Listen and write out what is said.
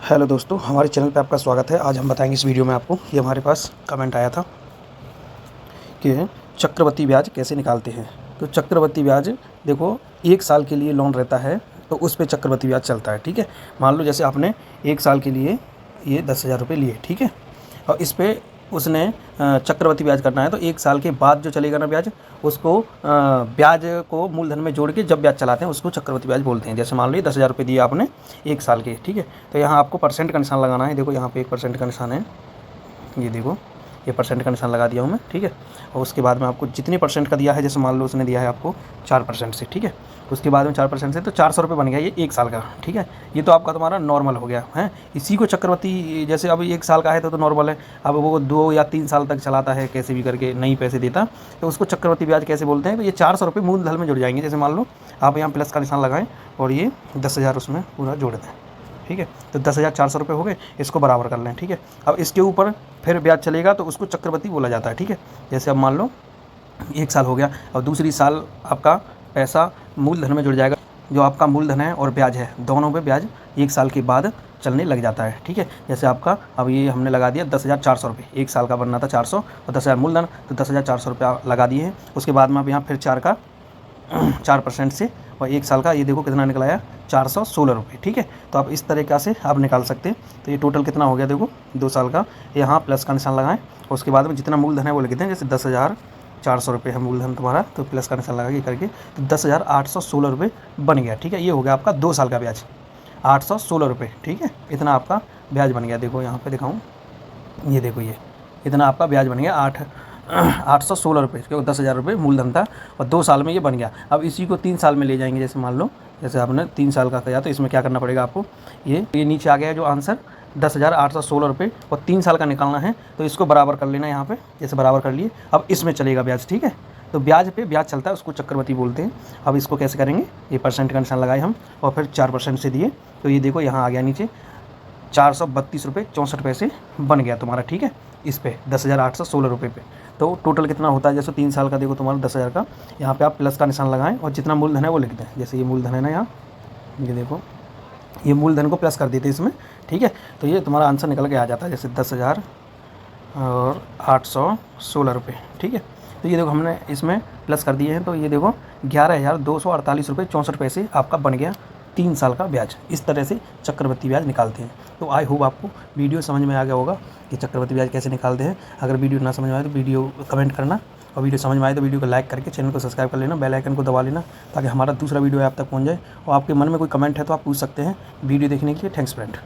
Hello दोस्तों, हमारे channel पे आपका स्वागत है। आज हम बताएंगे इस वीडियो में आपको कि हमारे पास कमेंट आया था कि चक्रवृद्धि ब्याज कैसे निकालते हैं। तो चक्रवृद्धि ब्याज देखो, 1 साल के लिए लोन रहता है तो उस पे चक्रवृद्धि ब्याज चलता है। ठीक है, मान लो जैसे आपने 1 साल के लिए ये 10,000 रुपये लिए, ठीक है, और इस पे उसने चक्रवृद्धि ब्याज करना है तो 1 साल के बाद जो चलेगा ना ब्याज, उसको ब्याज को मूलधन में जोड़ के जब ब्याज चलाते हैं उसको चक्रवृद्धि ब्याज बोलते हैं। जैसे मान लो ये 10,000 रुपये दिए आपने 1 साल के, ठीक है, तो यहाँ आपको परसेंट का निशान लगाना है। देखो यहाँ पे 1% का निशान है, ये देखो ये परसेंट का निशान लगा दिया हूँ मैं, ठीक है। और उसके बाद में आपको जितने परसेंट का दिया है, जैसे मान लो उसने दिया है आपको 4% से, ठीक है, उसके बाद में 4% से तो 400 रुपये बन गया ये 1 साल का, ठीक है। ये तो आपका तुम्हारा नॉर्मल हो गया है। इसी को चक्रवृद्धि, जैसे अभी 1 साल का है तो नॉर्मल है, अब वो 2 या 3 साल तक चलाता है, कैसे भी करके नहीं पैसे देता, तो उसको चक्रवृद्धि ब्याज कैसे बोलते हैं। तो ये 400 रुपये मूलधन में जुड़ जाएंगे। जैसे मान लो आप यहाँ प्लस का निशान लगाएं और ये 10,000 उसमें पूरा जोड़ दें, ठीक है, तो 10,400 रुपये हो गए, इसको बराबर कर लें, ठीक है। अब इसके ऊपर फिर ब्याज चलेगा तो उसको चक्रवृद्धि बोला जाता है, ठीक है। जैसे अब मान लो 1 साल हो गया और दूसरी साल आपका पैसा मूलधन में जुड़ जाएगा। जो आपका मूलधन है और ब्याज है, दोनों पे ब्याज 1 साल के बाद चलने लग जाता है, ठीक है। जैसे आपका अब ये हमने लगा दिया 10,400 रुपये, 1 साल का बनना था 400 और 10,000 मूलधन, तो 10,400 रुपया लगा दिए हैं। उसके बाद में अब यहाँ फिर 4% से और 1 साल का ये देखो कितना निकल आया, 416 रुपये, ठीक है। तो आप इस तरीक़ा से आप निकाल सकते हैं। तो ये टोटल कितना हो गया, देखो 2 साल का, यहाँ प्लस का निशान लगाएं और उसके बाद में जितना मूलधन है वो लिख दें। जैसे 10,400 रुपये है मूलधन तुम्हारा, तो प्लस का निशान लगा के करके तो 10,816 रुपये बन गया, ठीक है। ये हो गया आपका 2 साल का ब्याज, 816 रुपये, ठीक है। इतना आपका ब्याज बन गया। देखो यहाँ पर दिखाऊँ, ये देखो ये इतना आपका ब्याज बन गया 816 रुपये, क्योंकि 10,000 रुपये मूलधन था और 2 साल में ये बन गया। अब इसी को 3 साल में ले जाएंगे। जैसे मान लो जैसे आपने 3 साल का किया तो इसमें क्या करना पड़ेगा आपको, ये नीचे आ गया है जो आंसर 10,816 रुपये और 3 साल का निकालना है, तो इसको बराबर कर लेना यहाँ पे। जैसे बराबर कर लिए, अब इसमें चलेगा ब्याज, ठीक है। तो ब्याज पे ब्याज चलता है, उसको चक्रवृद्धि बोलते हैं। अब इसको कैसे करेंगे, ये परसेंट का निशान लगाए हम और फिर 4% से दिए, तो ये देखो यहाँ आ गया नीचे 432 रुपये 64 पैसे बन गया तुम्हारा, ठीक है, इस पे 10,816 रुपये पे। तो टोटल कितना होता है, जैसे 3 साल का देखो तुम्हारा 10,000 का, यहाँ पे आप प्लस का निशान लगाएं और जितना मूलधन है वो लिख दें। जैसे ये मूलधन है ना, यहाँ ये देखो ये मूलधन को प्लस कर देते इसमें, ठीक है। तो ये तुम्हारा आंसर निकल के आ जाता है, जैसे 10,816 रुपये, ठीक है। तो ये देखो हमने इसमें प्लस कर दिए हैं, तो ये देखो 11,248 रुपये 64 पैसे आपका बन गया 3 साल का ब्याज। इस तरह से चक्रवृद्धि ब्याज निकालते हैं। तो आई होप आपको वीडियो समझ में आ गया होगा कि चक्रवृद्धि ब्याज कैसे निकालते हैं। अगर वीडियो ना समझ में आए तो वीडियो कमेंट करना, और वीडियो समझ में आए तो वीडियो को लाइक करके चैनल को सब्सक्राइब कर लेना, बेल आइकन को दबा लेना, ताकि हमारा दूसरा वीडियो आप तक पहुंच जाए। और आपके मन में कोई कमेंट है तो आप पूछ सकते हैं। वीडियो देखने के लिए थैंक्स फ्रेंड।